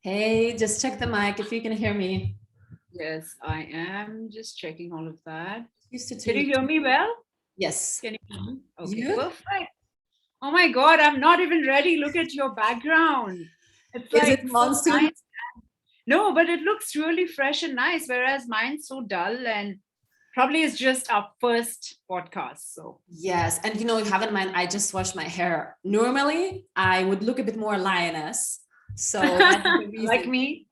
Hey, just check the mic if you can hear me. Yes, I am just checking all of that. Used to Can you tune. hear me well? Yes. Can you hear me? Okay, You? perfect. Oh my God, I'm not even ready. Look at your background. It's Is it like so monsoon? nice. No, but it looks really fresh and nice, whereas mine's so dull and probably it's just our first podcast. So, Yes. And you have in mind, I just washed my hair. Normally, I would look a bit more lioness. So that's the like reason. me.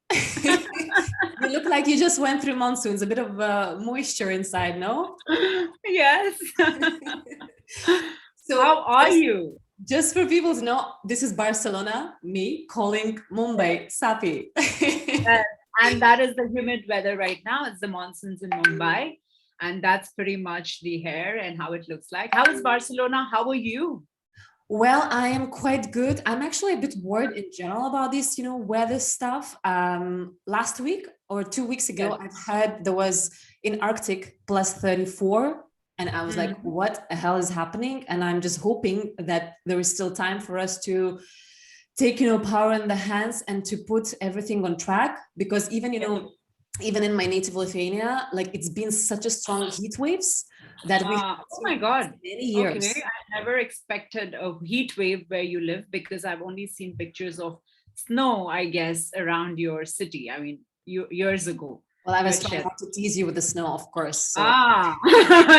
You look like you just went through monsoons, a bit of moisture inside, no? Yes. So How are just, you? just for people to know, this is Barcelona, me calling Mumbai Sapi. Uh, and that is the humid weather right now. It's the monsoons in Mumbai. And that's pretty much the hair and how it looks like. How is Barcelona? How are you? Well, I am quite good. I'm actually a bit worried in general about this, weather stuff. Last week or 2 weeks Yes. ago, I've heard there was in Arctic plus 34. And I was like, Mhm. what the hell is happening? And I'm just hoping that there is still time for us to take, power in the hands and to put everything on track. Because Yes. even in my native Lithuania, like it's been such a strong heat waves that we haven't Oh seen my in God. many Okay. years. I never expected a heat wave where you live because I've only seen pictures of snow, I guess, around your city. I mean, years ago. Well, I was But trying shit. not to tease you with the snow, of course. So Ah,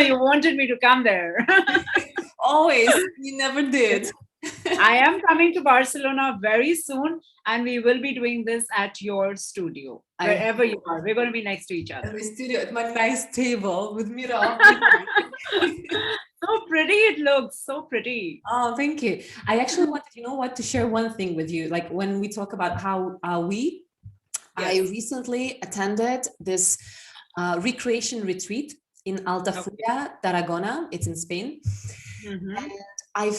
you wanted me to come there. always, you never did. I am coming to Barcelona very soon, and we will be doing this at your studio, I wherever you are. We're going to be next to each at other. my studio at my nice table with mirror. So pretty it looks, so pretty. Oh, thank you. I actually wanted, to share one thing with you. Like when we talk about how I Yes. recently attended this recreation retreat in Okay. Altafulla, Tarragona. It's in Spain. Mm-hmm. I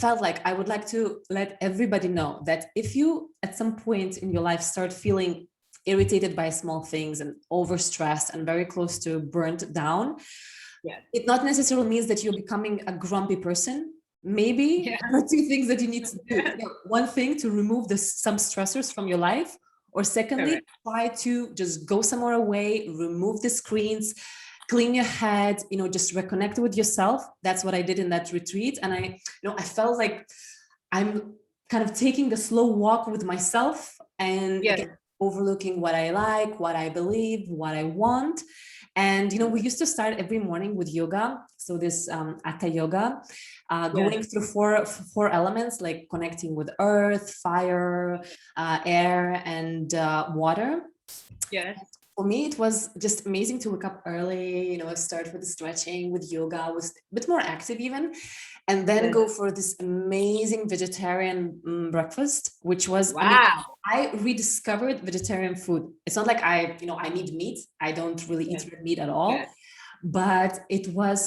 felt like I would like to let everybody know that if you at some point in your life start feeling irritated by small things and overstressed and very close to burnt down, Yes. it not necessarily means that you're becoming a grumpy person. Maybe Yeah. there are two things that you need to do. Yes. One thing to remove some stressors from your life, or secondly, Correct. try to just go somewhere away, remove the screens, clean your head, just reconnect with yourself. That's what I did in that retreat. And I felt like I'm kind of taking a slow walk with myself and Yes. again, overlooking what I like, what I believe, what I want. And we used to start every morning with yoga. So this Hatha yoga, Yes. going through four elements like connecting with earth, fire, air, and water. Yes. For me, it was just amazing to wake up early, start with the stretching, with yoga, was a bit more active even, and then Yes. go for this amazing vegetarian breakfast, which was, I mean, Wow. I rediscovered vegetarian food. It's not like I need meat. I don't really eat Yes. red meat at all, Yes. but it was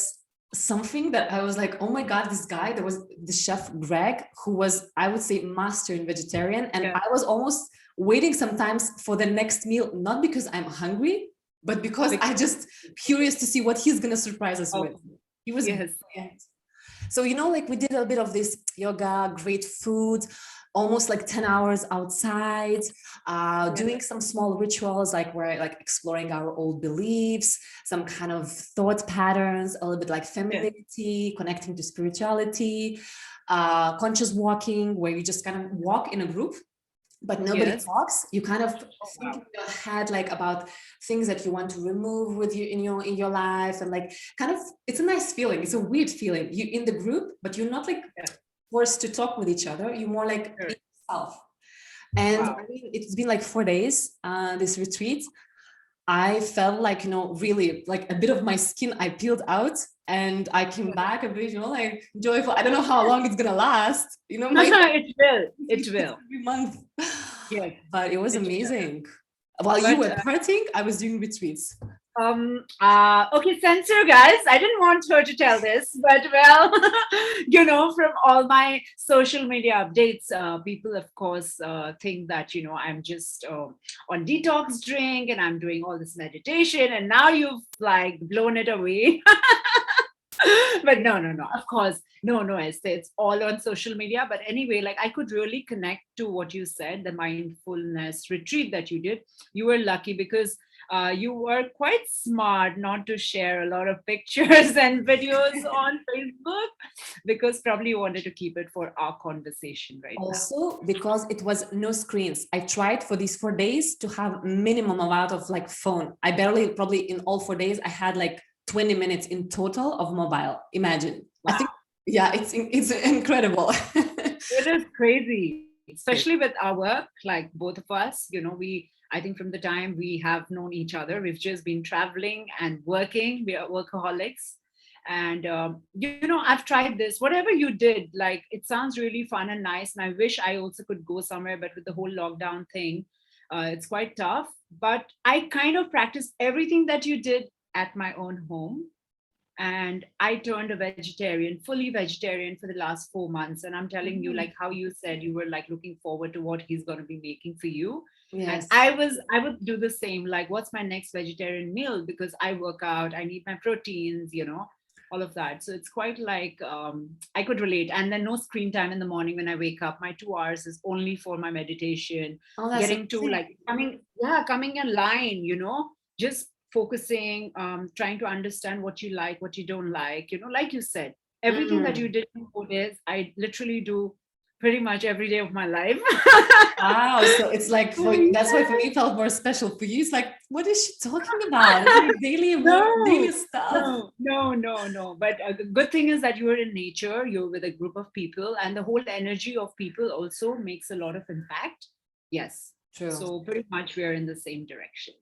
something that I was like, oh my God, this guy, there was the chef Greg, who was, I would say, master in vegetarian. And Yes. I was almost waiting sometimes for the next meal, not because I'm hungry, but because I Because, just curious to see what he's gonna surprise us with. okay. He was Yes. brilliant. So, like we did a bit of this yoga, great food, almost like 10 hours outside, Yes. doing some small rituals, like we're like exploring our old beliefs, some kind of thought patterns, a little bit like Yes. femininity, connecting to spirituality, conscious walking, where you just kind of walk in a group but nobody Yes. talks. You kind of Oh, think in wow. your head like about things that you want to remove with you in your life, and like kind of it's a nice feeling. It's a weird feeling. You in the group, but you're not like Yes. forced to talk with each other. You're more like being Correct. yourself. And I Wow. mean, it's been like 4 days, this retreat. I felt like, really like a bit of my skin I peeled out, and I came back a bit, like joyful. I don't know how long it's gonna last. My It will. It will. every month. Yes. But it was It will. amazing. While you But were partying, I was doing retreats. okay, censor guys. I didn't want her to tell this, but well, from all my social media updates, people of course think that I'm just on detox drink and I'm doing all this meditation, and now you've like blown it away. But no, no, no. Of course, no, no, Esther. It's all on social media. But anyway, like I could really connect to what you said, the mindfulness retreat that you did. You were lucky because you were quite smart not to share a lot of pictures and videos on Facebook because probably you wanted to keep it for our conversation right now. Also, because it was no screens. I tried for these 4 days to have minimum amount of like phone. I barely, probably in all 4 days, I had like 20 minutes in total of mobile. Imagine. Wow. I think, yeah, it's incredible. It is crazy, especially with our work, like both of us, I think from the time we have known each other, we've just been traveling and working. We are workaholics. And, I've tried this, whatever you did, like it sounds really fun and nice. And I wish I also could go somewhere, but with the whole lockdown thing, it's quite tough. But I kind of practiced everything that you did at my own home. And I turned a vegetarian, fully vegetarian for the last 4 months. And I'm telling you, like how you said, you were like looking forward to what he's going to be making for you. Yes. And I would do the same. Like, what's my next vegetarian meal? Because I work out, I need my proteins, all of that. So it's quite like I could relate. And then no screen time in the morning when I wake up. My 2 hours is only for my meditation. Getting to like coming in line, just focusing, trying to understand what you like, what you don't like, like you said, everything that you did in 4 days, I literally do pretty much every day of my life. Wow. So it's like, that's why for me it felt more special. For you, it's like, what is she talking about? Daily work, daily stuff. No. But the good thing is that you are in nature, you're with a group of people, and the whole energy of people also makes a lot of impact. Yes. True. So pretty much we're in the same direction.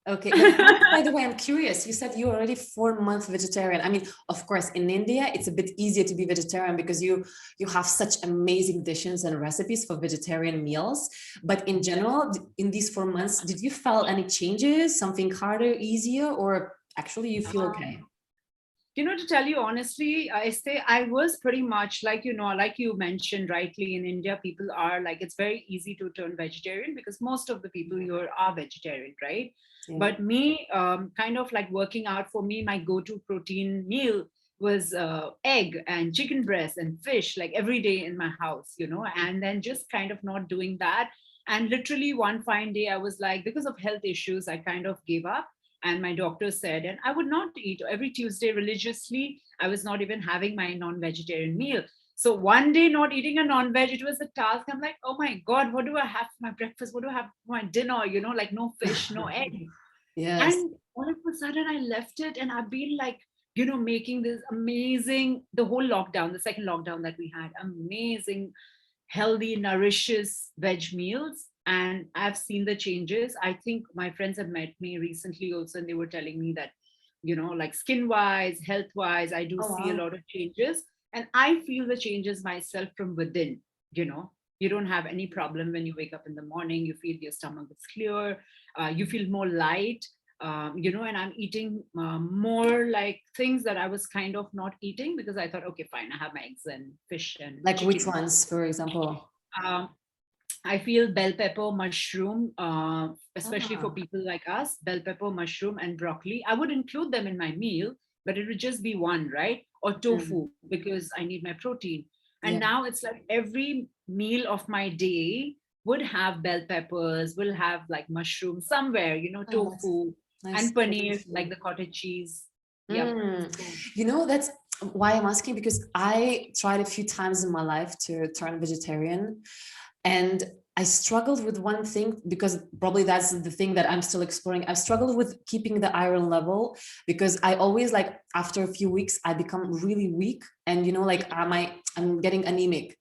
Okay. By the way, I'm curious. You said you're already 4 months vegetarian. I mean, of course, in India, it's a bit easier to be vegetarian because you have such amazing dishes and recipes for vegetarian meals. But in general, in these 4 months, did you feel any changes? Something harder, easier, or actually you feel okay? To tell you honestly, I was pretty much like you mentioned rightly, in India, people are like, it's very easy to turn vegetarian because most of the people here are vegetarian, right? Yeah. But me, kind of like working out, for me, my go-to protein meal was egg and chicken breast and fish, like every day in my house, and then just kind of not doing that. And literally one fine day, I was like, because of health issues, I kind of gave up. And my doctor said, and I would not eat every Tuesday religiously. I was not even having my non-vegetarian meal. So one day not eating a non-veg, it was a task. I'm like, oh my God, what do I have for my breakfast? What do I have for my dinner? Like no fish, no egg. Yes. And all of a sudden I left it, and I've been like, making this amazing, the whole lockdown, the second lockdown that we had, amazing, healthy, nourishes veg meals. And I've seen the changes. I think my friends have met me recently also, and they were telling me that, like skin wise, health wise, I do see a lot of changes. And I feel the changes myself from within. You don't have any problem when you wake up in the morning, you feel your stomach is clear, you feel more light, and I'm eating more like things that I was kind of not eating because I thought, okay, fine, I have my eggs and fish and like chicken. Which ones, for example? I feel bell pepper, mushroom, especially for people like us, bell pepper, mushroom, and broccoli. I would include them in my meal, but it would just be one, right? Or tofu, because I need my protein. And now it's like every meal of my day would have bell peppers, will have like mushroom somewhere, tofu, nice. And paneer, like the cottage cheese. Yeah. That's why I'm asking, because I tried a few times in my life to turn vegetarian. And I struggled with one thing, because probably that's the thing that I'm still exploring. I've struggled with keeping the iron level, because I always, like, after a few weeks, I become really weak, and I'm getting anemic.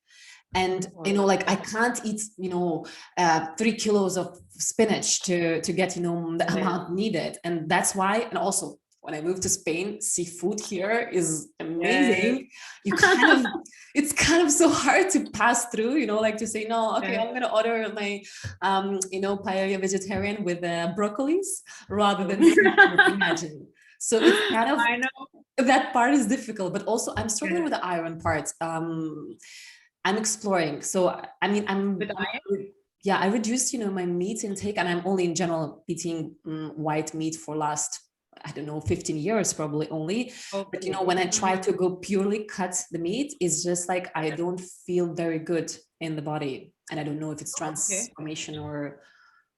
And like I can't eat 3 kilos of spinach to get the amount needed. And that's why. And also, when I moved to Spain, seafood here is amazing. It's kind of so hard to pass through, like to say, no, okay, I'm gonna order my paella vegetarian with broccolis rather than imagine. So it's kind of, I know that part is difficult, but also I'm struggling with the iron part. I'm exploring. So, I mean, I reduced, my meat intake, and I'm only in general eating white meat for last, I don't know, 15 years probably only. Okay. But, you know, when I try to go purely cut the meat, it's just like, I don't feel very good in the body. And I don't know if it's transformation or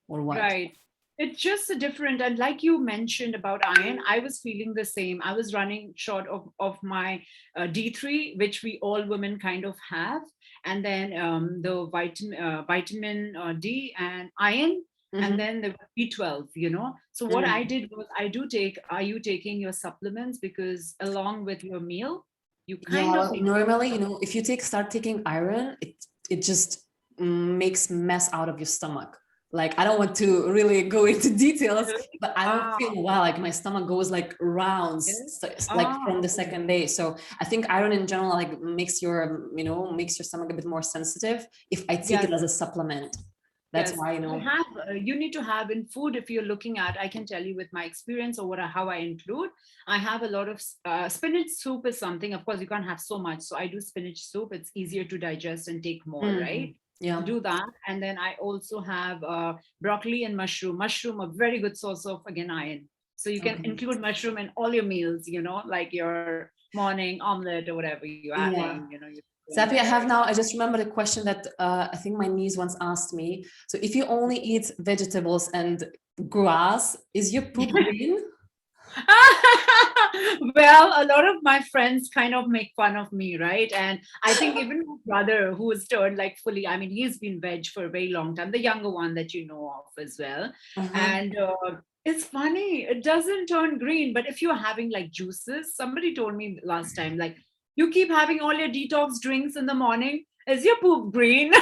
what. Right. It's just a different, and like you mentioned about iron, I was feeling the same. I was running short of my D3, which we all women kind of have, and then the vitamin D and iron, and then the B12, you know. So what I did was, are you taking your supplements? Because along with your meal, you kind of need normally, you know, if you start taking iron, it just makes mess out of your stomach. Like, I don't want to really go into details, but I don't feel well. Like, my stomach goes like rounds, like from the second day. So I think iron in general, like, makes your stomach a bit more sensitive if I take it as a supplement. That's why, you know, you need to have in food. If you're looking at, I can tell you with my experience or how I include, I have a lot of spinach soup is something, of course you can't have so much, so I do spinach soup. It's easier to digest and take more, right? Do that. And then I also have broccoli and mushroom, a very good source of, again, iron. So you can include mushroom in all your meals, you know, like your morning omelette or whatever you're having, you know. Safi, I just remembered a question that I think my niece once asked me. So if you only eat vegetables and grass, is your poop green? Well, a lot of my friends kind of make fun of me, right? And I think even my brother, who has turned like fully, I mean, he's been veg for a very long time, the younger one that you know of as well. And it's funny, it doesn't turn green, but if you're having like juices, somebody told me last time, like, you keep having all your detox drinks in the morning, is your poop green?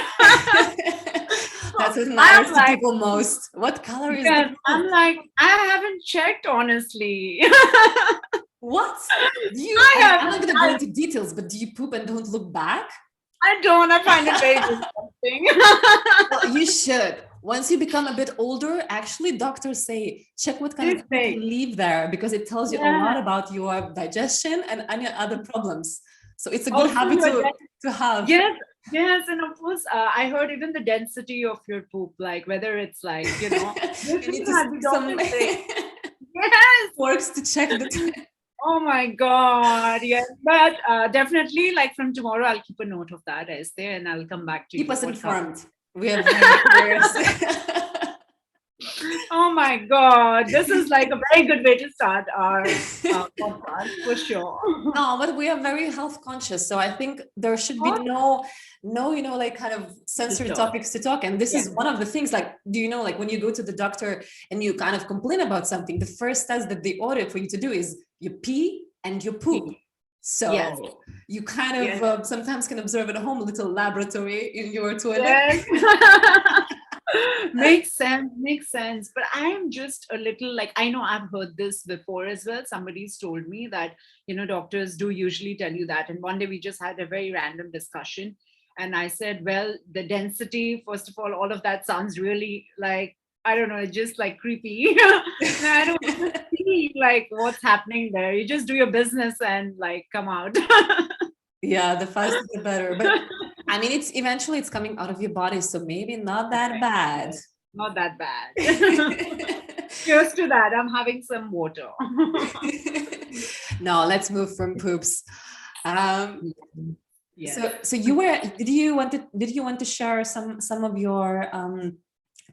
That's what matters to people most. What color is the poop? I'm like, I haven't checked, honestly. What? I'm not going to go into details, but do you poop and don't look back? I don't. I find it very disgusting. Well, you should. Once you become a bit older, actually, doctors say, check what kind of food you leave there, because it tells you a lot about your digestion and any other problems. So it's a good habit to have. Yes, and of course, I heard even the density of your poop, like whether it's like, you know, you need to have some works to check the. Oh my God, yes. But definitely, like from tomorrow, I'll keep a note of that, Aiste, and I'll come back to you. Keep us informed. We are very curious. Oh my God, this is like a very good way to start our podcast, for sure. No, but we are very health conscious. So I think there should be no, you know, like kind of sensory topics to talk. And this is one of the things, like, do you know, like when you go to the doctor and you kind of complain about something, the first test that they order for you to do is you pee and you poop. So you kind of sometimes can observe at home a little laboratory in your toilet. Makes sense. But I'm just a little like, I know I've heard this before as well. Somebody's told me that, you know, doctors do usually tell you that. And one day we just had a very random discussion. And I said, well, the density, first of all of that sounds really like, I don't know, just like creepy. I don't want to see like what's happening there. You just do your business and like come out. Yeah, the faster the better. But I mean, it's eventually coming out of your body, so maybe not that bad. Not that bad. Cheers to that. I'm having some water. No, let's move from poops. So did you want to share some of your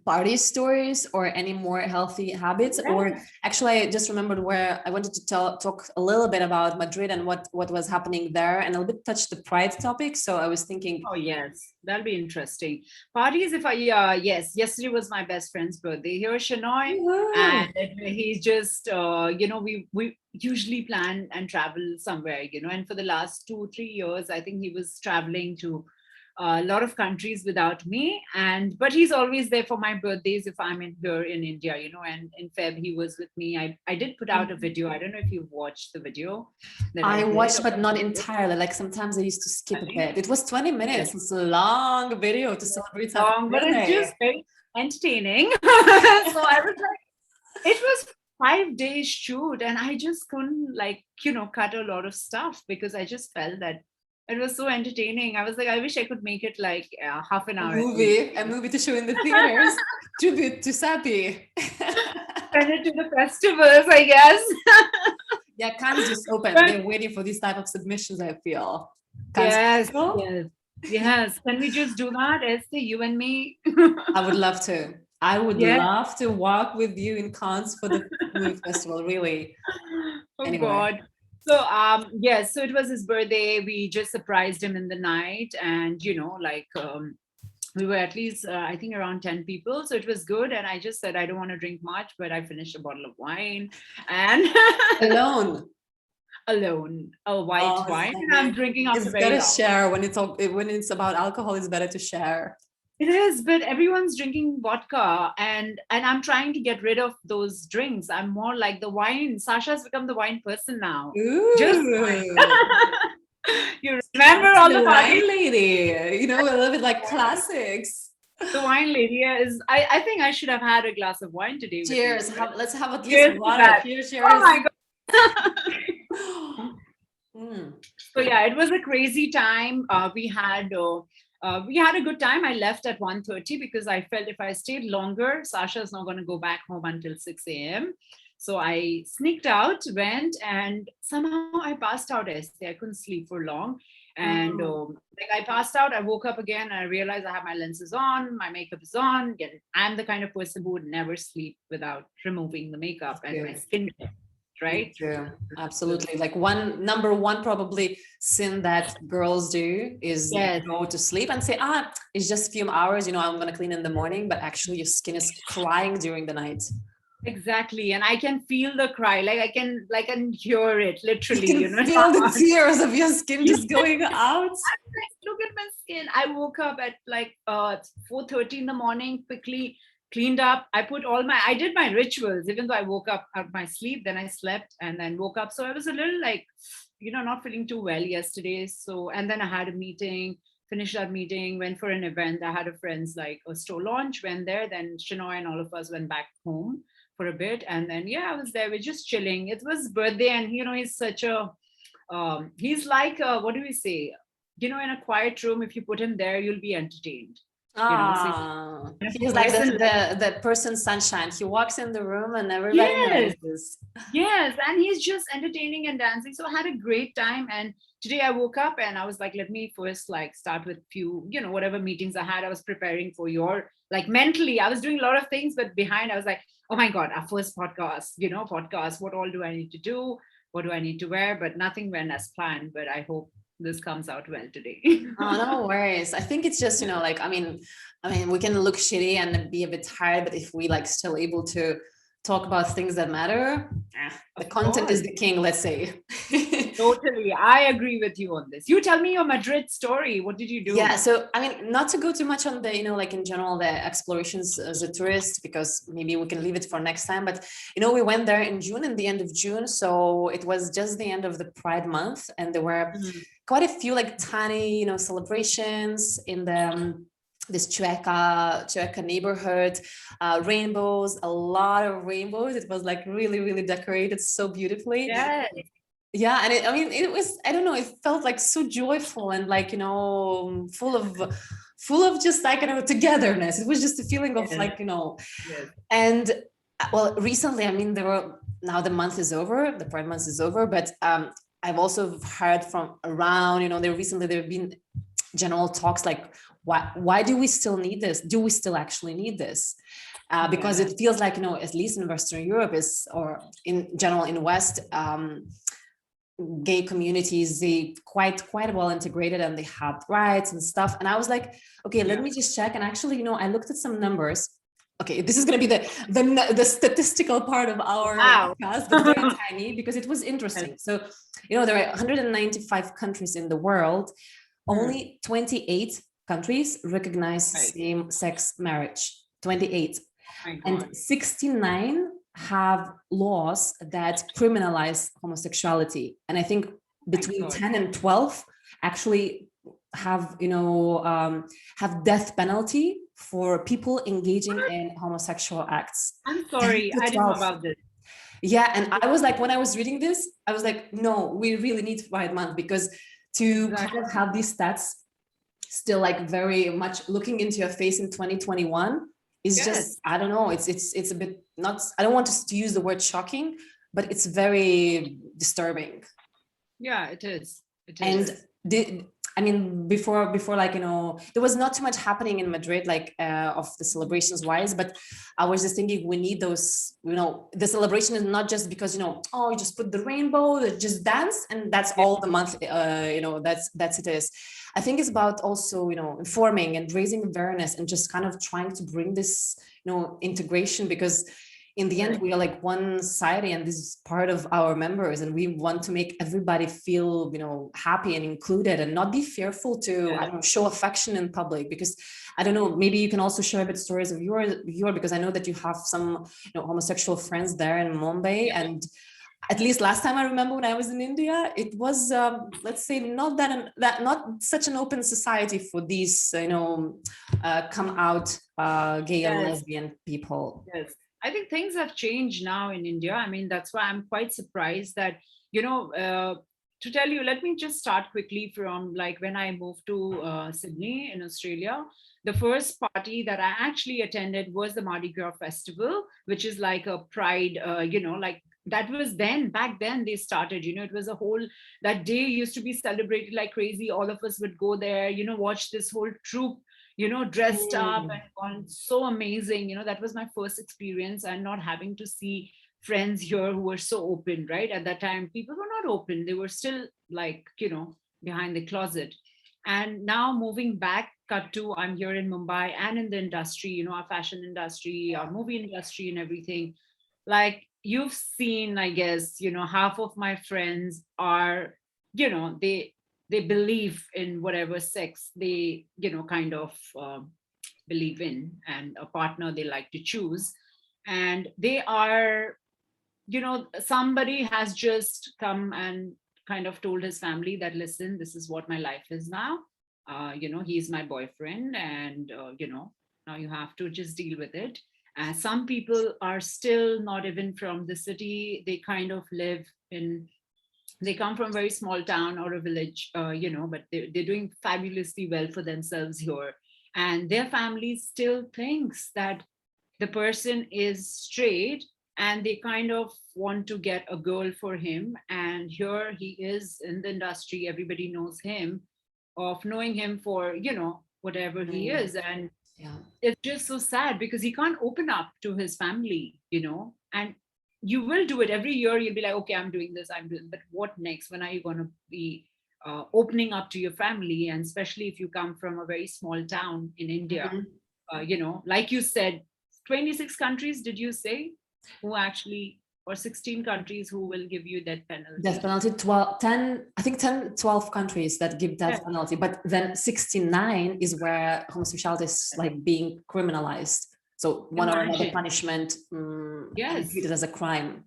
party stories or any more healthy habits? Or actually, I just remembered where I wanted to talk a little bit about Madrid and what was happening there, and a little bit touch the pride topic. So I was thinking, oh yes, that'll be interesting. Parties, if I yesterday was my best friend's birthday here, Shnoy, and he's just you know, we usually plan and travel somewhere, you know, and for the last 2-3 years, I think he was traveling to a lot of countries without me, but he's always there for my birthdays if I'm here in India, you know. And in Feb he was with me. I did put out a video. I don't know if you've watched the video. I watched, but not entirely. Like sometimes I used to skip a bit. It was 20 minutes. It's a long video to celebrate. But it's just very entertaining. So I was like, it was 5 days shoot, and I just couldn't, like, you know, cut a lot of stuff because I just felt that it was so entertaining. I was like, I wish I could make it like half an hour. A movie to show in the theaters. Tribute to Sapi. send it to the festivals, I guess. Yeah, Cannes just open. They're waiting for these type of submissions, I feel. Cannes Yes, Festival? yes, yes. Can we just do that, Esther, you and me? I would love to. I would Yeah. love to walk with you in Cannes for the movie festival, really. Oh Anyway. God. So yes, so it was his birthday. We just surprised him in the night, and we were at least I think around 10 people, so it was good. And I just said I don't want to drink much, but I finished a bottle of wine and Alone. alone, a white Oh, wine, and I'm same. drinking after It's very better long. share when it's about alcohol. It's better to share. It is, but everyone's drinking vodka, and I'm trying to get rid of those drinks. I'm more like the wine. Sasha's become the wine person now. Just wine. Ooh, You remember that's all the the parties? wine lady. You know, a little bit like classics. The wine lady is. I think I should have had a glass of wine today with you. Cheers. Let's have at least Cheers to water. that. Cheers, Oh cheers. my God. Mm. So yeah, it was a crazy time. We had a good time. I left at 1:30 because I felt if I stayed longer, Sasha is not going to go back home until 6 a.m. So I sneaked out, went, and somehow I passed out. Yesterday, I couldn't sleep for long, and Oh, I passed out. I woke up again, and I realized I have my lenses on, my makeup is on. Again, I'm the kind of person who would never sleep without removing the makeup and my yeah. skin, Me right? too. Absolutely. Like number one probably sin that girls do is Yes. go to sleep and say, it's just a few hours, I'm gonna clean in the morning, but actually your skin is crying during the night. Exactly. And I can feel the cry. I can hear it You literally, can in my feel the heart. tears of your skin just going out. Look at my skin. I woke up at 4:30 in the morning, quickly cleaned up. I did my rituals, even though I woke up out of my sleep, then I slept and then woke up. So I was a little not feeling too well yesterday. So, and then I had a meeting, finished that meeting, went for an event. I had a friend's a store launch, went there, then Shnoy and all of us went back home for a bit. And then, yeah, I was there. We're just chilling. It was birthday. And, he's such he's like, what do we say? In a quiet room, if you put him there, you'll be entertained. So He's like the person sunshine. He walks in the room and everybody yes, knows this. yes, and he's just entertaining and dancing. So I had a great time. And today I woke up and I was like, let me first start with few, whatever meetings I had. I was preparing for mentally. I was doing a lot of things, but behind I was like, oh my God, our first podcast. What all do I need to do? What do I need to wear? But nothing went as planned. But I hope this comes out well today. Oh, no worries. I think it's just, we can look shitty and be a bit tired, but if we still able to talk about things that matter, the content is the king, let's say. Totally. I agree with you on this. You tell me your Madrid story. What did you do? Yeah. So, not to go too much on the, in general, the explorations as a tourist, because maybe we can leave it for next time. But, we went there in June, in the end of June. So it was just the end of the Pride month. And there were quite a few tiny, celebrations in the this Chueca neighborhood, rainbows, a lot of rainbows. It was really, really decorated so beautifully. Yeah. Yeah, and it was, I don't know, it felt so joyful and full of just togetherness. It was just a feeling of Yes. and well, recently, now the month is over, the Pride month is over, but I've also heard from around, there have been general talks why do we still need this? Do we still actually need this? Because it feels at least in Western Europe or in general in West, gay communities, they quite well integrated and they have rights and stuff. And I was like, okay, let me just check. And actually, I looked at some numbers. Okay, this is going to be the statistical part of our podcast, but very tiny, because it was interesting. So, there are 195 countries in the world. Only 28 countries recognize same-sex marriage. 28. And 69 have laws that criminalize homosexuality. And I think between 10 and 12 actually have, have death penalty for people engaging in homosexual acts. I'm sorry, I didn't know about this. Yeah, and I was like, when I was reading this, I was like, no, we really need Pride Month, because to kind of have these stats still very much looking into your face in 2021, is Yes. just, I don't know, it's a bit not, I don't want to use the word shocking, but it's very disturbing. Yeah, it is. It And is. I mean, before like, you know, there was not too much happening in Madrid, like of the celebrations wise, but I was just thinking we need those, you know, the celebration is not just because, you know, oh, you just put the rainbow, just dance, and that's all the month, you know, that's it is. I think it's about also, you know, informing and raising awareness and just kind of trying to bring this, you know, integration, because in the end, we are like one society, and this is part of our members, and we want to make everybody feel, you know, happy and included, and not be fearful to, I don't know, show affection in public. Because I don't know, maybe you can also share a bit stories of your, because I know that you have some, you know, homosexual friends there in Mumbai, and at least last time I remember when I was in India, it was, let's say, not not such an open society for these, you know, come out gay and lesbian people. Yes. I think things have changed now in India. I mean, that's why I'm quite surprised that, to tell you, let me just start quickly from like when I moved to Sydney in Australia. The first party that I actually attended was the Mardi Gras Festival, which is like a pride, like that was then, back then they started, it was a whole, that day used to be celebrated like crazy. All of us would go there, watch this whole troupe dressed up and gone, so amazing. That was my first experience, and not having to see friends here who were so open, right? At that time, people were not open. They were still like, behind the closet. And now moving back, cut to, I'm here in Mumbai and in the industry, our fashion industry, our movie industry and everything. Like you've seen, I guess, half of my friends are, they believe in whatever sex they kind of believe in, and a partner they like to choose. And they are, somebody has just come and kind of told his family that, listen, this is what my life is now. He's my boyfriend, and now you have to just deal with it. Some people are still not even from the city. They kind of live in, they come from a very small town or a village, but they're doing fabulously well for themselves here. And their family still thinks that the person is straight, and they kind of want to get a girl for him. And here he is in the industry. Everybody knows him, of knowing him for, whatever he is. And it's just so sad because he can't open up to his family, and you will do it every year. You'll be like, okay, I'm doing this, I'm doing, but what next? When are you going to be opening up to your family? And especially if you come from a very small town in India, like you said, 26 countries, did you say, who actually, or 16 countries who will give you death penalty? Death penalty, 12, 10, I think 10, 12 countries that give death penalty, but then 69 is where homosexuality is like being criminalized. So one or another punishment and treated as a crime.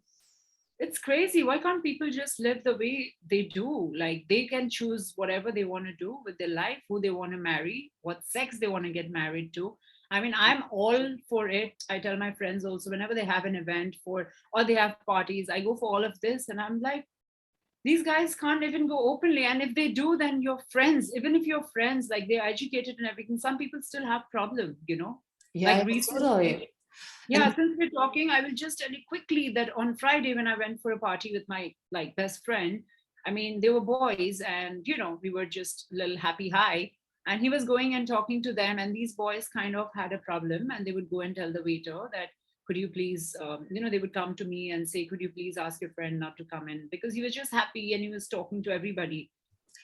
It's crazy. Why can't people just live the way they do? Like they can choose whatever they want to do with their life, who they want to marry, what sex they want to get married to. I mean, I'm all for it. I tell my friends also, whenever they have an event for, or they have parties, I go for all of this. And I'm like, these guys can't even go openly. And if they do, then your friends, even if you're friends, like they're educated and everything, some people still have problems, Yeah, like recently. Yeah, since we're talking, I will just tell you quickly that on Friday, when I went for a party with my like best friend, I mean, they were boys, and we were just a little happy high. And he was going and talking to them, and these boys kind of had a problem, and they would go and tell the waiter that, could you please, they would come to me and say, could you please ask your friend not to come in, because he was just happy and he was talking to everybody.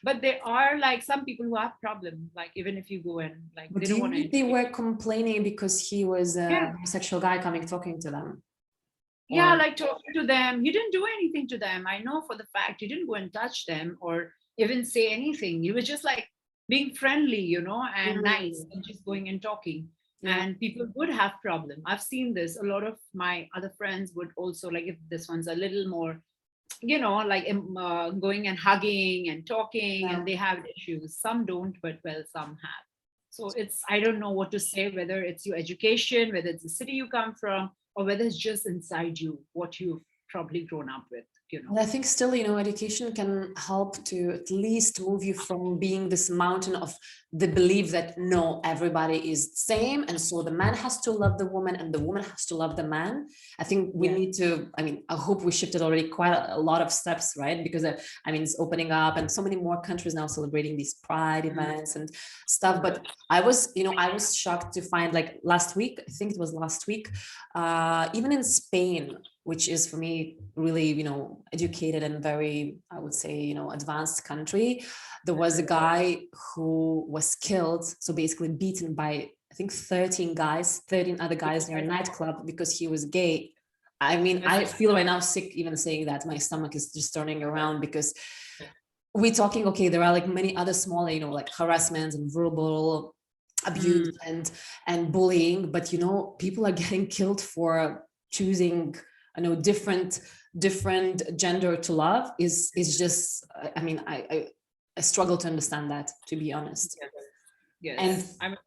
But there are like some people who have problems, like even if you go and like, but they don't want to. They were complaining because he was a homosexual guy coming talking to them. Yeah, like talking to them. He didn't do anything to them. I know for the fact he didn't go and touch them or even say anything. He was just like being friendly, and nice, and just going and talking. And people would have problem. I've seen this. A lot of my other friends would also, like, if this one's a little more, like going and hugging and talking, and they have issues. Some don't, but well, some have. So it's, I don't know what to say, whether it's your education, whether it's the city you come from, or whether it's just inside you, what you've probably grown up with. I think still, education can help to at least move you from being this mountain of the belief that no, everybody is the same. And so the man has to love the woman and the woman has to love the man. I think we need to, I hope we shifted already quite a lot of steps, right? Because it's opening up and so many more countries now celebrating these pride events and stuff. But I was shocked to find, like, last week, I think it was last week, even in Spain, which is for me really, educated and very, I would say, advanced country. There was a guy who was killed, so basically beaten by, I think, 13 other guys near a nightclub because he was gay. I feel right now sick even saying that. My stomach is just turning around because we're talking, okay, there are like many other smaller, like harassment and verbal abuse and bullying, but people are getting killed for choosing different gender to love is just, I struggle to understand that, to be honest. Yes. And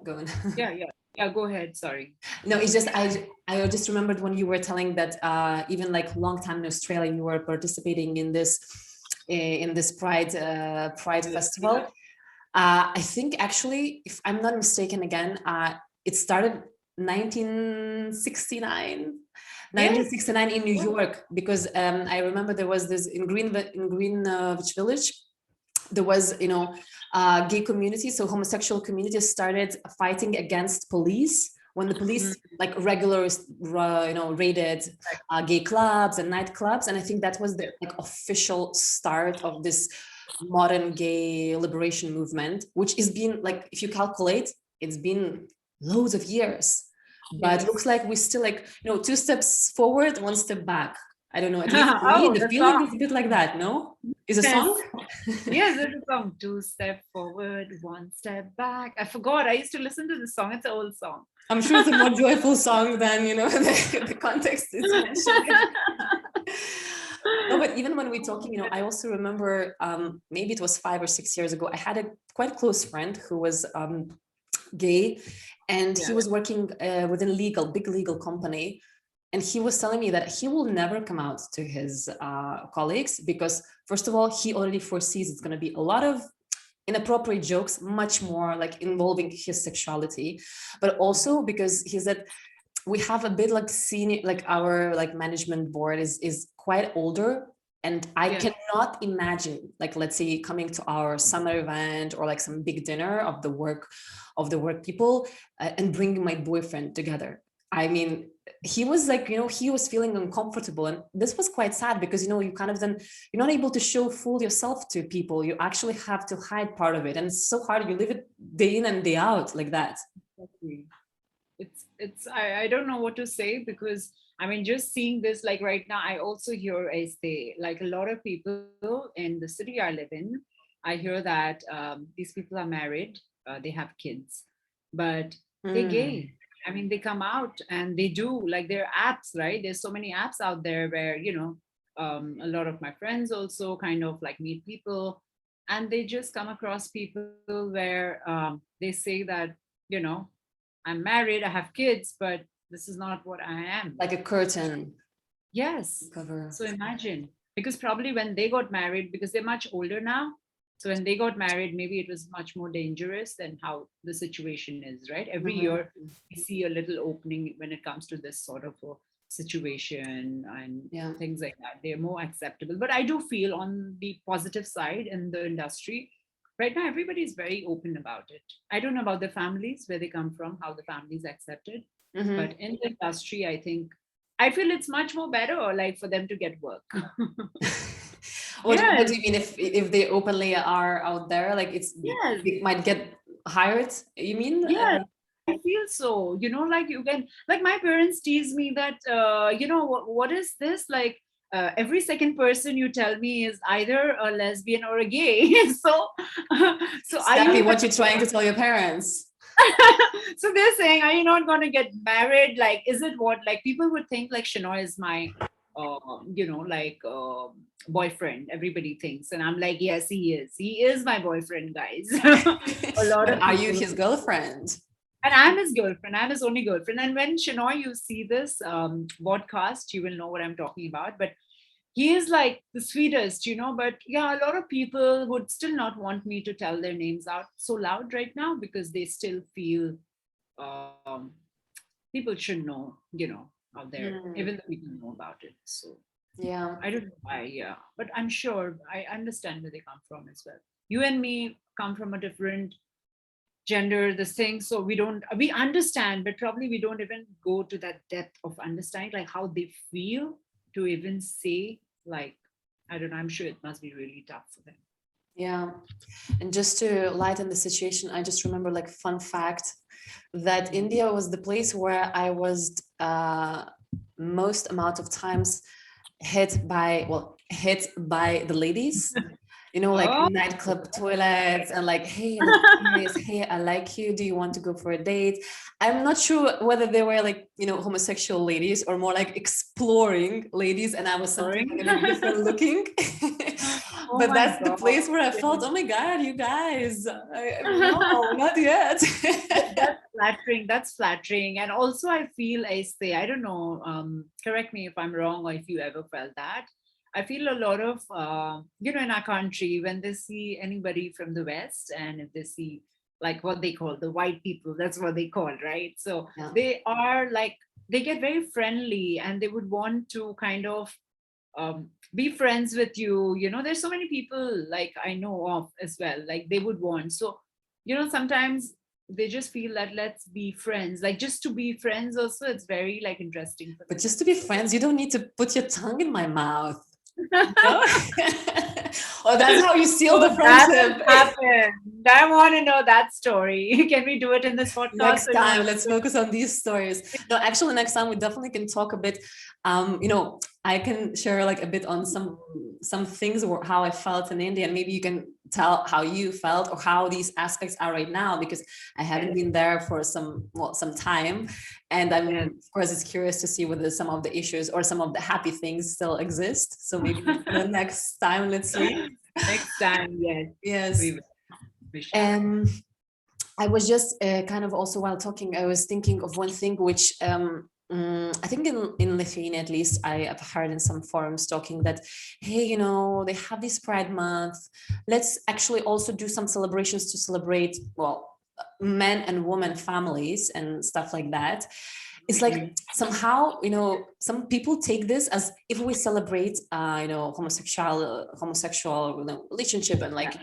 go on. Go ahead, sorry. No, it's just I just remembered when you were telling that even like long time in Australia you were participating in this pride festival. I think actually, if I'm not mistaken again, it started 1969 in New York, because I remember there was this in Greenwich Village, there was gay community, so homosexual communities started fighting against police when the police like regulars raided gay clubs and nightclubs, and I think that was the like official start of this modern gay liberation movement, which has been, like, if you calculate, it's been loads of years. But it looks like we still, like, 2 steps forward, 1 step back. I don't know. At least for me, the feeling is a bit like that, no? Is a song? Yes, it's a song. 2 step forward, 1 step back. I forgot. I used to listen to the song. It's an old song. I'm sure it's a more joyful song than, the context is mentioned. No, but even when we're talking, I also remember, maybe it was 5 or 6 years ago, I had a quite close friend who was gay, and he was working with a big legal company. And he was telling me that he will never come out to his colleagues because, first of all, he already foresees it's going to be a lot of inappropriate jokes, much more like involving his sexuality, but also because he said we have a bit like senior, like our like management board is quite older. And I cannot imagine, like, let's say, coming to our summer event or like some big dinner of the work people and bringing my boyfriend together. I mean, he was like, he was feeling uncomfortable. And this was quite sad because, you kind of then, you're not able to show full yourself to people. You actually have to hide part of it. And it's so hard. You live it day in and day out like that. Exactly. I don't know what to say because, just seeing this, like right now, I also hear Aiste, like a lot of people in the city I live in, I hear that these people are married, they have kids, but they're gay. They come out and they do, like, there are apps, right? There's so many apps out there where, a lot of my friends also kind of like meet people and they just come across people where they say that, I'm married, I have kids, but this is not what I am. Like a curtain. Yes. Cover. So imagine, because probably when they got married, because they're much older now, so when they got married, maybe it was much more dangerous than how the situation is, right? Every year we see a little opening when it comes to this sort of a situation and things like that. They're more acceptable. But I do feel on the positive side in the industry, right now, everybody is very open about it. I don't know about the families, where they come from, how the families accept it. But in the industry, I feel it's much more better, like, for them to get work. What do you mean if they openly are out there, like they might get hired, you mean? Yeah, I feel so, like you can, like my parents tease me that, what is this? Like, every second person you tell me is either a lesbian or a gay. So Exactly what you're trying to tell your parents. So they're saying, are you not going to get married? Like, is it what, like, people would think like Shnoy is my, boyfriend. Everybody thinks. And I'm like, yes, he is. He is my boyfriend, guys. Are you his girlfriend? And I'm his girlfriend. I'm his only girlfriend. And when Shnoy, you see this podcast, you will know what I'm talking about. But he is like the sweetest, but yeah, a lot of people would still not want me to tell their names out so loud right now because they still feel um, people should know, out there, even Mm, though people know about it. So yeah. I don't know why, yeah, but I'm sure I understand where they come from as well. You and me come from a different gender, this thing, so we understand, but probably we don't even go to that depth of understanding, like how they feel to even say, like, I don't know, I'm sure it must be really tough for them. Yeah. And just to lighten the situation, I just remember like fun fact that Mhm. India was the place where I was most amount of times hit by the ladies, like Oh, nightclub toilets and like, hey, look at this, hey, I like you. Do you want to go for a date? I'm not sure whether they were like, homosexual ladies or more like exploring ladies. And I was something boring. different looking. Oh But my that's the god. place where I felt, Yeah. oh my God, you guys, no, not yet. That's flattering. That's flattering. And also, I feel, I say, I don't know, correct me if I'm wrong or if you ever felt that. I feel a lot of, in our country, when they see anybody from the West and if they see like what they call the white people, that's what they call, right? So Yeah. they are like, they get very friendly and they would want to kind of be friends with you. There's so many people like I know of as well, like they would want. So, sometimes they just feel that let's be friends, like just to be friends also, it's very like interesting for But them just to as be friends, you don't need to put your tongue in my mouth. well. No? Or that's how you seal Oh, the that has friendship. happened. I want to know that story. Can we do it in this podcast Next or no? time, let's focus on these stories. No, actually, next time we definitely can talk a bit. I can share like a bit on some things or how I felt in India, and maybe you can tell how you felt or how these aspects are right now, because I haven't Yes, been there for some time, and I'm yes. of course it's curious to see whether some of the issues or some of the happy things still exist. So maybe next time, let's see. Next time, yes, Yes. we will. We shall. Um, I was just kind of also while talking, I was thinking of one thing which I think in Lithuania, at least, I have heard in some forums talking that, hey, they have this Pride Month. Let's actually also do some celebrations to celebrate, well, men and women families and stuff like that. It's like Mhm. somehow, some people take this as if we celebrate, homosexual relationship and like,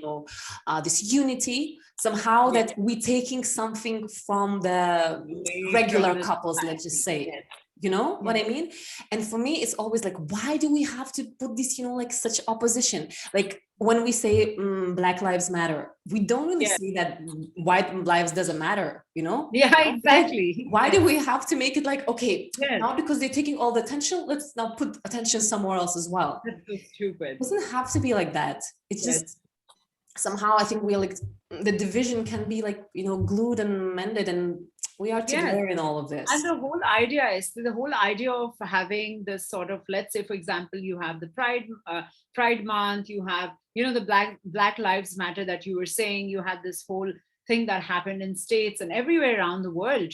this unity, somehow Yes, that we taking something from the away from regular the couples, let's just society. say. Yes, You know what yes, I mean? And for me, it's always like, why do we have to put this, like such opposition? Like when we say Black Lives Matter, we don't really yes. see that white lives doesn't matter, Yeah, Like, exactly. why do Yes, we have to make it like, okay, yes. now because they're taking all the attention, let's now put attention somewhere else as well. That's so stupid. It doesn't have to be like that. It's Yes, just somehow I think we like the division can be like, glued and mended, and we are yes. together in all of And this. the whole idea of having this sort of, let's say, for example, you have the Pride Month, you have, the Black Lives Matter that you were saying, you had this whole thing that happened in states and everywhere around the world.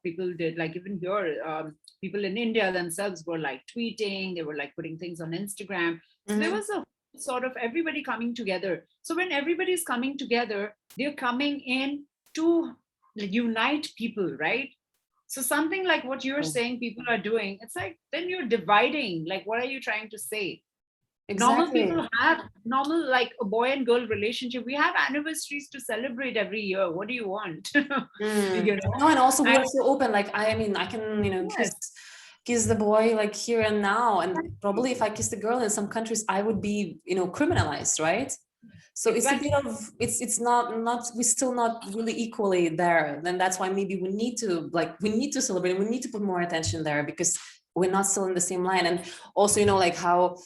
People did, like, even here, people in India themselves were like tweeting, they were like putting things on Instagram. So there Mm-hmm. was a sort of everybody coming together. So when everybody's coming together, they're coming in to unite people, right? So something like what you're saying people are doing, it's like then you're dividing. Like, what are you trying to say? Normal Exactly. people have normal, like a boy and girl relationship. We have anniversaries to celebrate every year. What do you want? Mm. you know? No, and also we And are so open. Like I mean, I can, yes, kiss the boy like here and now. And probably if I kiss the girl in some countries, I would be, criminalized, right? So it's a bit exactly. of it's not we're still not really equally there. Then that's why maybe we need to celebrate and we need to put more attention there because we're not still in the same line. And also, like how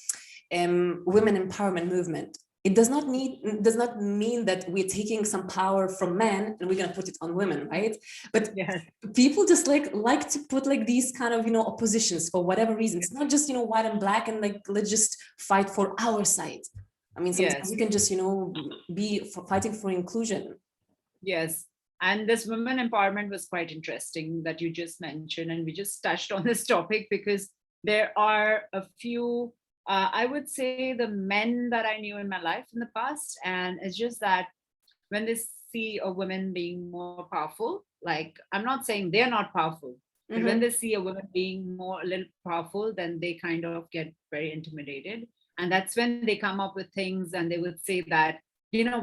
women empowerment movement. Does not mean that we're taking some power from men and we're gonna put it on women, right? But Yes, people just like to put like these kind of oppositions for whatever reason. It's not just white and black and like let's just fight for our side. I mean, yes, sometimes you can just be fighting for inclusion. yes. And this women empowerment was quite interesting that you just mentioned, and we just touched on this topic because there are a few I would say the men that I knew in my life in the past, and it's just that when they see a woman being more powerful, like I'm not saying they're not powerful, but when Mm-hmm. they see a woman being more a little powerful, then they kind of get very intimidated. And that's when they come up with things and they would say that,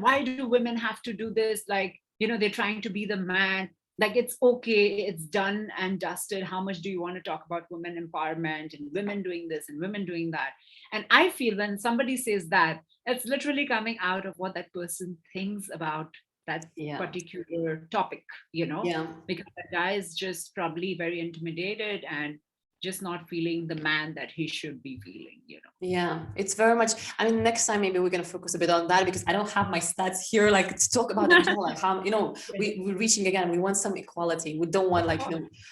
why do women have to do this? Like, they're trying to be the man. Like, it's okay, it's done and dusted. How much do you want to talk about women empowerment and women doing this and women doing that? And I feel when somebody says that, it's literally coming out of what that person thinks about that Yeah. particular topic, Yeah. because the guy is just probably very intimidated and just not feeling the man that he should be feeling. Yeah, it's very much. I mean, next time maybe we're gonna focus a bit on that because I don't have my stats here, like to talk about in general, like how we're reaching again. We want some equality. We don't want like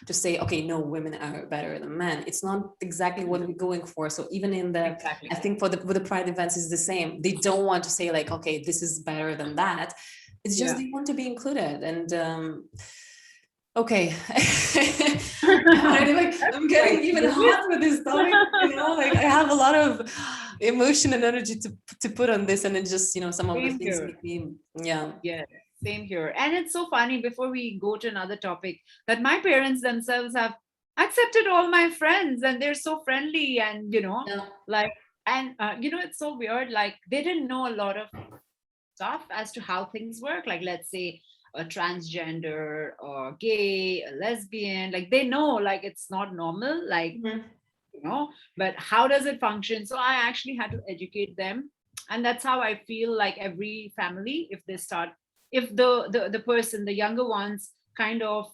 to say okay, no, women are better than men. It's not exactly what we're going for. So even in the, Exactly. I think for the with the Pride events is the same. They don't want to say like okay, this is better than that. It's just Yeah. they want to be included and. Okay. I'm getting even hot with this topic, like I have a lot of emotion and energy to put on this, and it just, some of the Same things here. make me, yeah. Yeah, same here. And it's so funny, before we go to another topic, that my parents themselves have accepted all my friends and they're so friendly and, Yeah. like, and, it's so weird. Like, they didn't know a lot of stuff as to how things work. Like, let's say a transgender or gay, a lesbian, like, they know, like, it's not normal. Like, Mhm. but how does it function? So I actually had to educate them. And that's how I feel like every family, if they start, if the person, the younger ones, kind of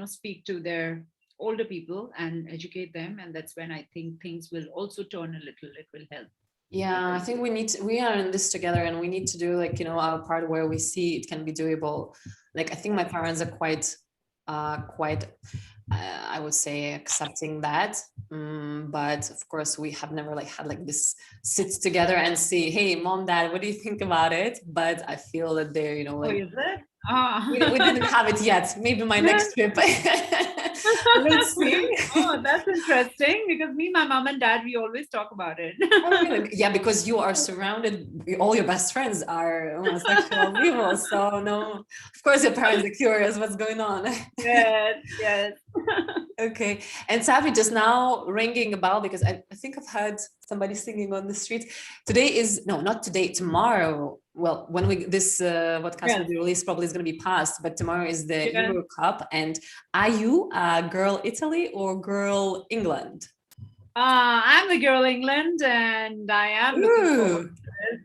speak to their older people and educate them, and that's when I think things will also turn a little, it will help Yeah, I people. think we are in this together and we need to do like, our part where we see it can be doable. Like, I think my parents are quite I would say accepting that. But of course we have never like had like this sit together and see, hey, mom, dad, what do you think about it? But I feel that they're, Oh, like is it? Ah. we didn't have it yet. Maybe my next trip. Let's see. Oh, that's interesting, because me, my mom and dad, we always talk about it. Oh, really? Yeah, because you are surrounded, all your best friends are homosexual people. So no, of course your parents are curious what's going on. Yes, yes. Okay. And Safi, just now ringing a bell because I think I've heard somebody singing on the street. Today is, no, not today, tomorrow. Well, when this podcast will Yes, be released, probably is going to be past, but tomorrow is the yes. Eurocup. And are you a girl Italy or girl England? I'm the girl England, and I am looking forward Ooh, to this.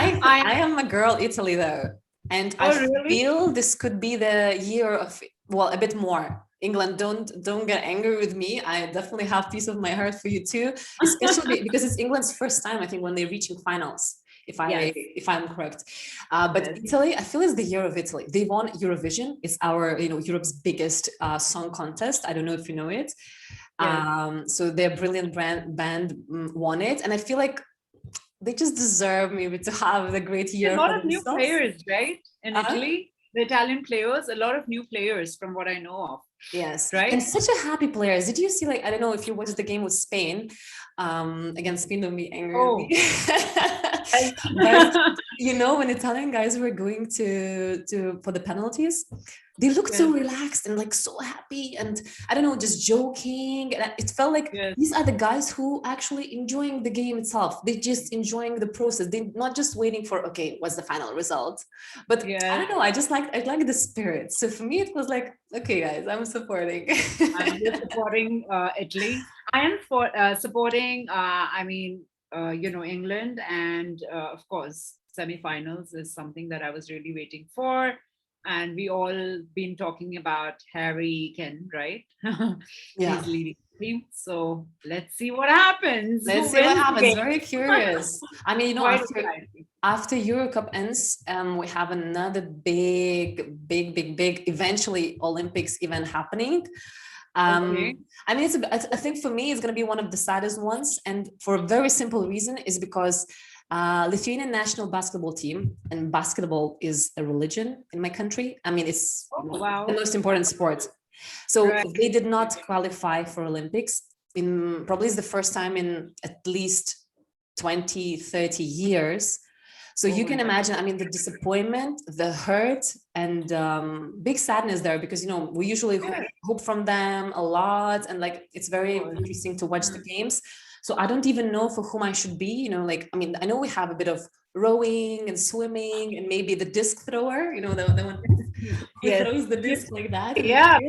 I I am a girl Italy though. And I Oh, really? feel this could be the year of, well, a bit more. England, don't get angry with me. I definitely have piece of my heart for you too, especially because it's England's first time, I think, when they're reaching finals, Yes, if I'm correct. But yes, Italy, I feel is the year of Italy. They won Eurovision. It's our, Europe's biggest song contest. I don't know if you know it. yes. So their brilliant band won it, and I feel like they just deserve maybe to have a great A year lot for of new themselves. players, right? In Uh, Italy, the Italian players, a lot of new players from what I know of, yes, and right? such a happy players. Did you see, like, I don't know if you watched the game with Spain? Against Spain, don't be angry with Oh, me. I, But when Italian guys were going to for the penalties, they looked so yes, relaxed and like so happy, and I don't know, just joking. And it felt like yes. these are the guys who actually enjoying the game itself. They just enjoying the process. They not just waiting for, okay, what's the final result. But I Yes, don't know, I like the spirit. So for me it was like, okay guys, I'm supporting. you're supporting Italy. I am supporting. I mean, England, and of course, semifinals is something that I was really waiting for. And we all been talking about Harry Kane, right? Yeah, He's leading the team. So let's see what happens. let's Who see what wins the happens. game? Very curious. I mean, Quite after exciting. Eurocup ends, we have another big eventually Olympics event happening. Okay. I mean, I think for me it's going to be one of the saddest ones, and for a very simple reason is because Lithuanian national basketball team, and basketball is a religion in my country. I mean, it's Oh, the wow. most important sport. So Right. they did not qualify for Olympics. in probably is the first time in at least 20, 30 years. So you can imagine, I mean, the disappointment, the hurt, and big sadness there, because, we usually hope from them a lot. And like, it's very interesting to watch the games. So I don't even know for whom I should be, like, I mean, I know we have a bit of rowing and swimming and maybe the disc thrower, the one who throws the disc like that. Yeah,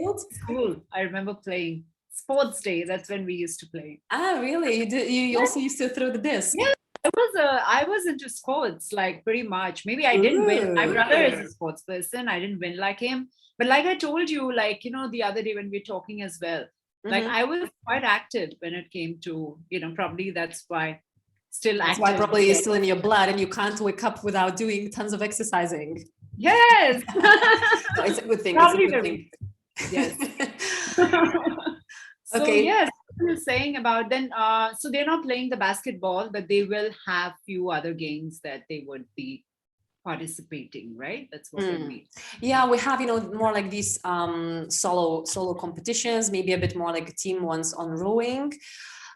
cool. I remember playing sports day. That's when we used to play. Ah, really? You also used to throw the disc? Yeah. I was into sports, like pretty much. Maybe I didn't win. My brother is a sports person. I didn't win like him. But like I told you, like, the other day when we were talking as well, like I was quite active when it came to, probably that's why still active. That's why probably it's still in your blood and you can't wake up without doing tons of exercising. Yes. No, it's a good thing. Probably it's a good thing. Yes. So, okay. Yes, what you're saying about then, so they're not playing the basketball, but they will have few other games that they would be participating, right? That's what we mean. Yeah, we have, more like these solo competitions, maybe a bit more like team ones on rowing.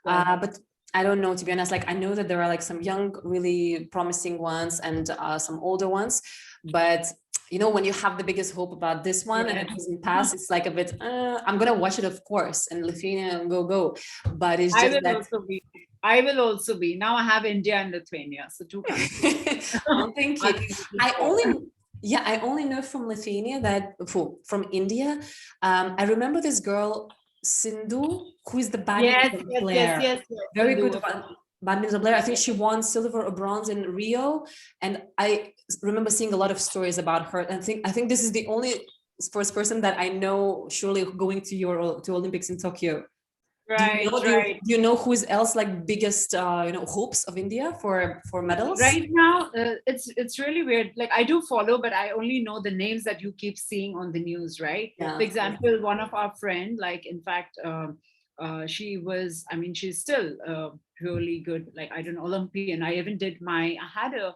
But I don't know, to be honest, like I know that there are like some young, really promising ones and some older ones, but when you have the biggest hope about this one and it doesn't pass, it's like a bit, I'm going to watch it, of course, and Lithuania and go. But it's just I will also be. Now I have India and Lithuania. So two countries. Well, thank you. I only know from Lithuania that, from India, I remember this girl, Sindhu, who is the badminton player. Yes. Very good badminton player. I think she won silver or bronze in Rio, and I remember seeing a lot of stories about her. And I think this is the only sports person that I know surely going to Olympics in Tokyo. Right. Do you know who is else like biggest hopes of India for medals? Right now, it's really weird. Like I do follow, but I only know the names that you keep seeing on the news, right? Yeah. For example, one of our friend, like in fact, she's still really good, like I don't know, Olympian. I had a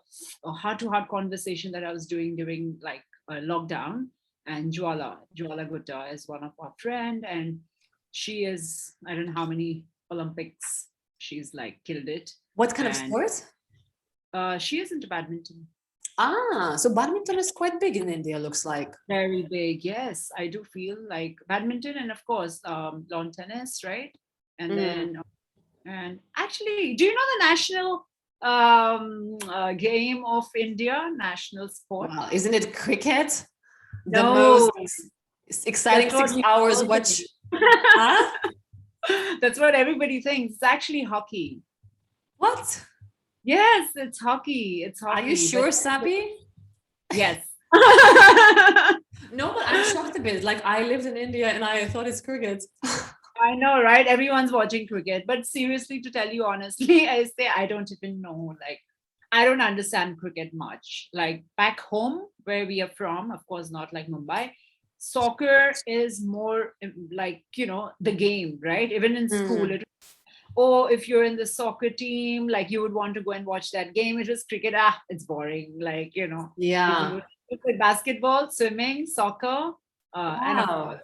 heart-to-heart conversation that I was doing during like lockdown, and Jwala Gutta is one of our friend, and she is, I don't know how many Olympics she's like killed it. What kind of sport? She is into badminton. So badminton is quite big in India, looks like. Very big, yes. I do feel like badminton and of course lawn tennis, right? And then and actually, do you know the national game of India, national sport? Wow. Isn't it cricket? No. The most exciting 6 hours watch. Huh? That's what everybody thinks. It's actually hockey. What? Yes, it's hockey. It's hockey. Are you sure, Sabi? Yes. No, but I'm shocked a bit. Like I lived in India and I thought it's cricket. I know, right? Everyone's watching cricket. But seriously, to tell you honestly, I don't even know. Like, I don't understand cricket much. Like back home where we are from, of course, not like Mumbai, soccer is more like, the game, right? Even in school, or if you're in the soccer team, like you would want to go and watch that game. It was cricket. It's boring. Like, Yeah. Basketball, swimming, soccer, and of course,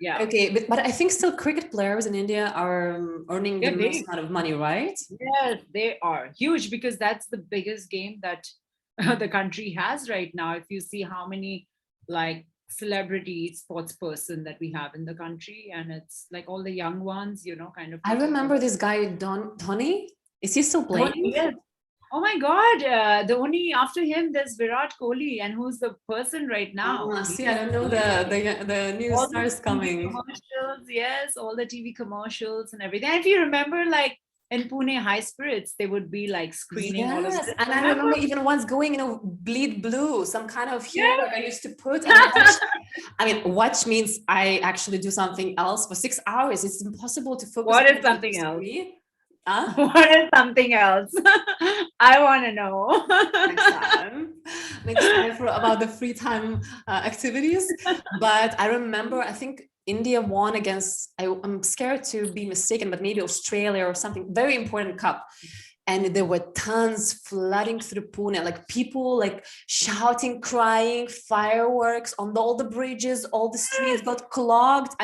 yeah. Okay, but I think still cricket players in India are earning the most amount of money, right? Yes, they are huge because that's the biggest game that the country has right now. If you see how many like celebrity sports person that we have in the country, and it's like all the young ones, kind of. I remember this guy Dhoni. Is he still playing? Yes. Oh my God! The only after him there's Virat Kohli, and who's the person right now? See, I don't know the new stars coming. Commercials, yes, all the TV commercials and everything. And if you remember, like in Pune High Spirits, they would be like screening all of this. And I remember even once going, bleed blue, some kind of hair I used to put. Watch means I actually do something else for 6 hours. It's impossible to focus. What is something else? Huh? What is something else? I want to know. Next time about the free time activities. But I remember, I think India won against, I'm scared to be mistaken, but maybe Australia or something, very important cup. And there were tons flooding through Pune, like people like shouting, crying, fireworks on all the bridges, all the streets got clogged.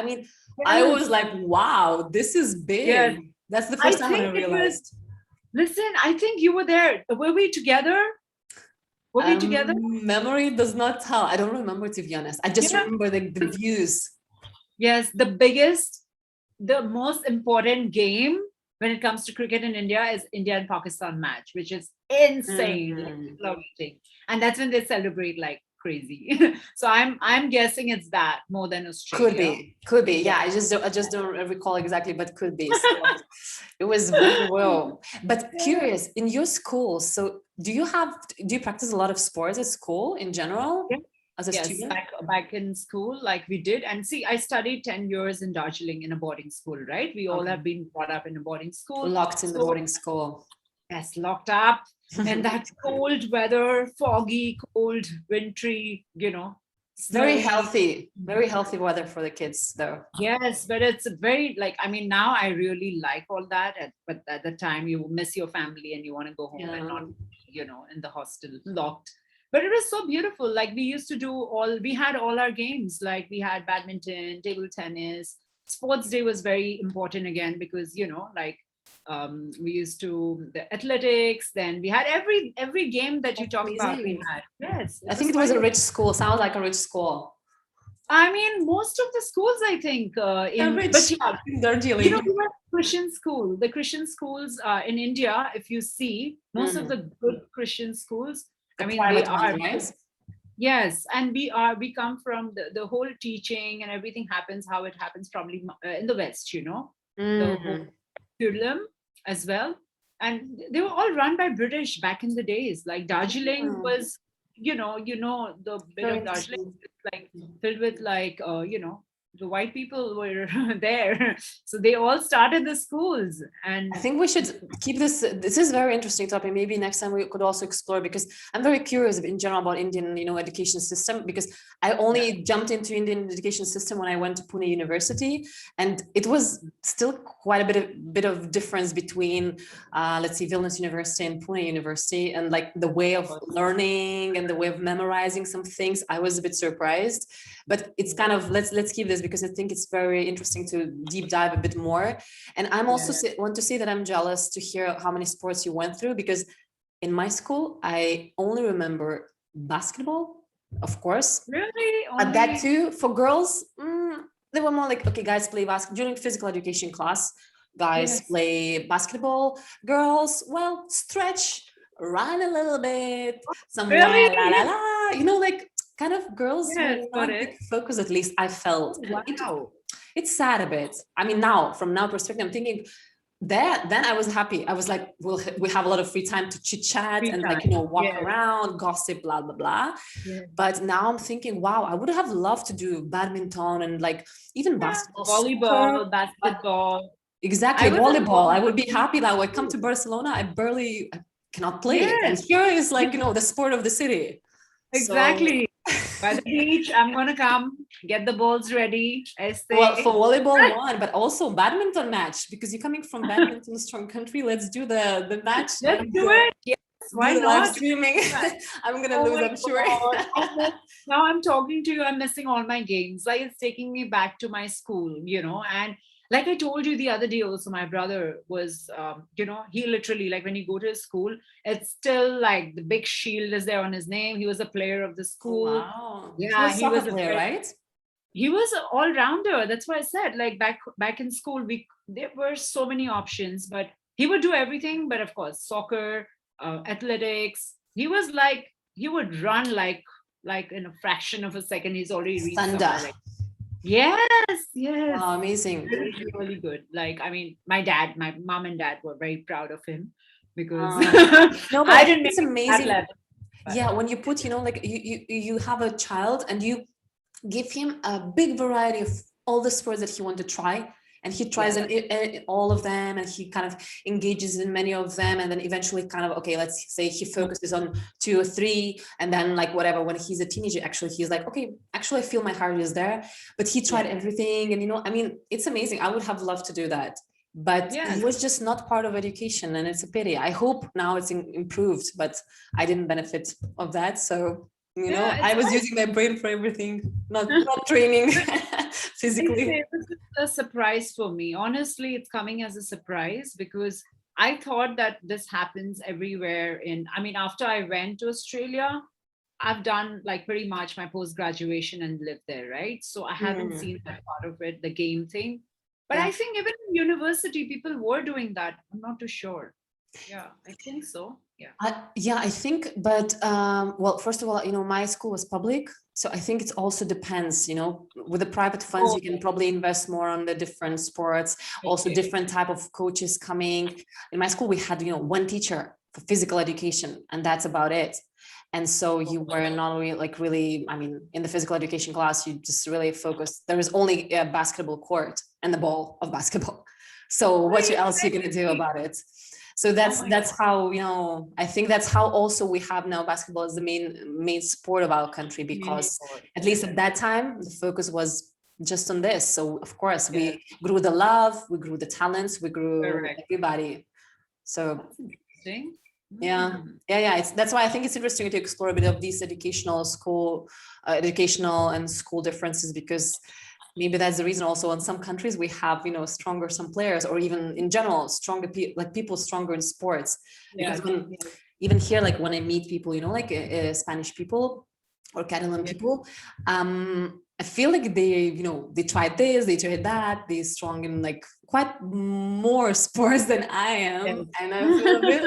I was like, wow, this is big. Yes. That's the I first time when I think it was, realized. listen, I think you were there. Were we together? Were we together? Memory does not tell. I don't remember, to be honest. I just Yeah. remember the views. Yes, the biggest, the most important game when it comes to cricket in India is India and Pakistan match, which is insane. Like, Mhm. people are waiting. And that's when they celebrate like crazy. So I'm guessing it's that more than Australia. Could be. Yeah, I just don't recall exactly, but could be. So it was very well. But curious, in your school, so do you practice a lot of sports at school in general Yeah. as a Yes, student? back in school, like we did. And see, I studied 10 years in Darjeeling in a boarding school, right? We all Okay. have been brought up in a boarding school. Locked in the So boarding school. yes, locked up. And that cold weather, foggy, cold, wintry, Very snowy. healthy weather for the kids, though. Yes, but it's very like, I mean, now I really like all that. But at the time, you miss your family and you want to go home and not, in the hostel locked. But it was so beautiful. Like we had all our games. Like we had badminton, table tennis. Sports day was very important again because, like we used to the athletics. Then we had every game that you talk about. We Amazing. had. Yes, I think it was a rich school. Sounds like a rich school. I mean, most of the schools, I think, but yeah, Darjeeling. we were Christian school. The Christian schools in India, if you see, most of the good Christian schools, The I mean, they private are. ones, right? Yes, and we come from the whole teaching and everything happens how it happens probably in the West, the whole curriculum as well. And they were all run by British back in the days. Like Darjeeling was, the bit Very of Darjeeling interesting. like filled with like the white people were there, so they all started the schools. And I think we should keep this. This is a very interesting topic. Maybe next time we could also explore, because I'm very curious in general about Indian, education system, because I only jumped into Indian education system when I went to Pune University, and it was still quite a bit of difference between, let's see, Vilnius University and Pune University, and like the way of learning and the way of memorizing some things. I was a bit surprised, but it's kind of let's keep this because I think it's very interesting to deep dive a bit more. And I'm also want to say that I'm jealous to hear how many sports you went through, because in my school, I only remember basketball, of course. really, But that too, for girls, they were more like, okay, guys play basketball during physical education class. Guys play basketball. Girls, well, stretch, run a little bit, somewhere, really, la la la. Like kind of girls yes, were got not it. big focus, at least I felt. Wow. It's sad a bit. I mean, from now perspective, I'm thinking that then I was happy. I was like, we have a lot of free time to chit chat and like, walk around, gossip, blah, blah, blah. But now I'm thinking, wow, I would have loved to do badminton and like even basketball, volleyball, soccer, basketball. exactly, volleyball. I would be happy that I come to Barcelona. I cannot play it. And here is like, the sport of the city. Exactly. By the beach, I'm gonna come get the balls ready. Well, for volleyball one, but also badminton match, because you're coming from badminton strong country. Let's do the match. Let's do it. Yes, why not? Live streaming. I'm gonna lose, I'm sure. Now I'm talking to you. I'm missing all my games. Like it's taking me back to my school, and like I told you the other day also, my brother was, he literally, like when you go to his school, it's still like the big shield is there on his name. He was a player of the school. Wow. Yeah, he was a player, right? He was an all-rounder. That's why I said, like back in school, there were so many options, but he would do everything. But of course, soccer, athletics. He was like, he would run like in a fraction of a second. He's already reached somewhere. Yes. Wow, amazing. Really, really good. Like, I mean, my mom and dad were very proud of him because no, but I didn't. It's amazing. Yeah, when you put, like you have a child and you give him a big variety of all the sports that he wants to try, and he tries all of them, and he kind of engages in many of them, and then eventually kind of, okay, let's say he focuses on 2 or 3, and then like whatever, when he's a teenager, actually he's like, okay, actually I feel my heart is there, but he tried everything. And I mean, it's amazing. I would have loved to do that, but it was just not part of education, and it's a pity. I hope now it's improved, but I didn't benefit of that. So You know, I was using my brain for everything, not training physically. This is a surprise for me. Honestly, it's coming as a surprise because I thought that this happens everywhere. After I went to Australia, I've done like pretty much my post graduation and lived there, right? So I haven't seen that part of it, the game thing. But I think even in university, people were doing that. I'm not too sure. Yeah, I think so. Yeah. I think, but well, first of all, you know, my school was public, so I think it also depends. You know, with the private funds, you can probably invest more on the different sports. Also, different type of coaches coming. In my school, we had, you know, one teacher for physical education, and that's about it. And so you were not really, I mean, in the physical education class, you just really focused. There was only a basketball court and the ball of basketball. So what else are you going to do about it? So that's how, you know, I think that's how also we have now basketball as the main sport of our country, because at least at that time, the focus was just on this. So of course we grew the love, we grew the talents, we grew everybody. So that's interesting. Yeah. That's why I think it's interesting to explore a bit of these educational and school differences, because maybe that's the reason also in some countries we have, you know, stronger some players, or even in general stronger people stronger in sports. Because even here, like when I meet people, you know, like Spanish people or Catalan people, I feel like they, you know, they tried this, they tried that, they're strong in like quite more sports than I am. And I feel a bit,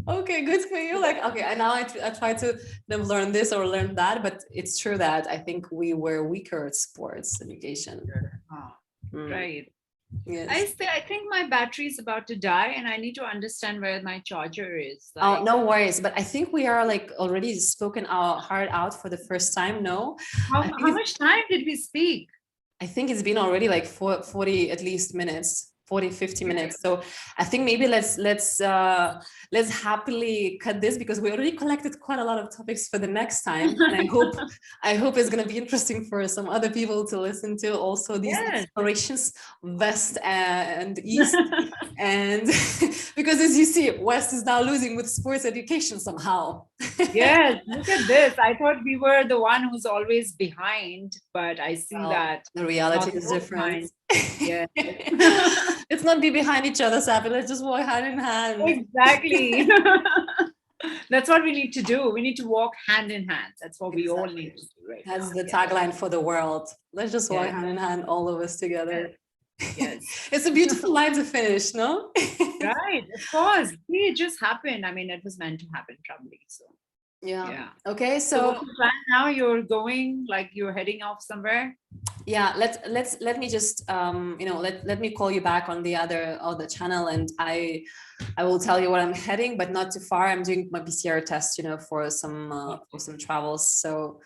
okay, good for you. Like, okay, and now I try to learn this or learn that, but it's true that I think we were weaker at sports education. Right. Yes. I think my battery is about to die and I need to understand where my charger is. Oh, no worries. But I think we are like already spoken our heart out for the first time. No. How much time did we speak? I think it's been already like 40 at least minutes, 40, 50 minutes. So I think maybe let's happily cut this, because we already collected quite a lot of topics for the next time. And I hope it's going to be interesting for some other people to listen to also these explorations, West and East. And because as you see, West is now losing with sports education somehow. Yes, look at this. I thought we were the one who's always behind, but I see that the reality is different. Yeah. Let's not be behind each other, Sabi. Let's just walk hand in hand. Exactly. That's what we need to do. We need to walk hand in hand. That's what we all need to do. Right. That's the tagline for the world. Let's just walk hand in hand, all of us together. Yes. It's a beautiful line to finish, no? Right, of course. See, it just happened. I mean, it was meant to happen, probably. So yeah. Okay, so what's the plan now? You're going, like you're heading off somewhere? Yeah, let me just you know, let me call you back on the other channel, and I will tell you where I'm heading, but not too far. I'm doing my PCR test, you know, for some travels. So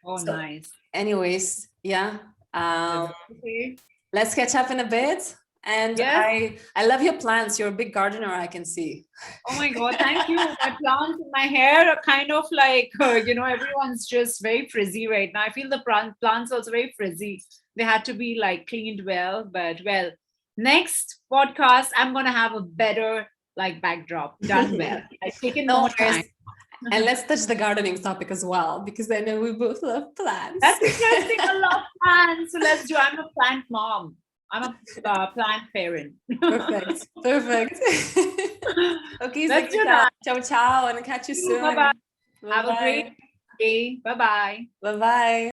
nice. Anyways, yeah. Okay. Let's catch up in a bit. And I love your plants. You're a big gardener, I can see. Oh my God, thank you. My plants in my hair are kind of like, you know, everyone's just very frizzy right now. I feel the plants also very frizzy. They had to be like cleaned well, but well, next podcast, I'm going to have a better like backdrop done well. I've taken more time. And let's touch the gardening topic as well, because I know we both love plants. That's interesting. I love plants. So let's do. I'm a plant mom. I'm a plant parent. Perfect. Okay, let's do that. Ciao, and catch you soon. Bye-bye. Have a great day. Bye-bye. Bye-bye.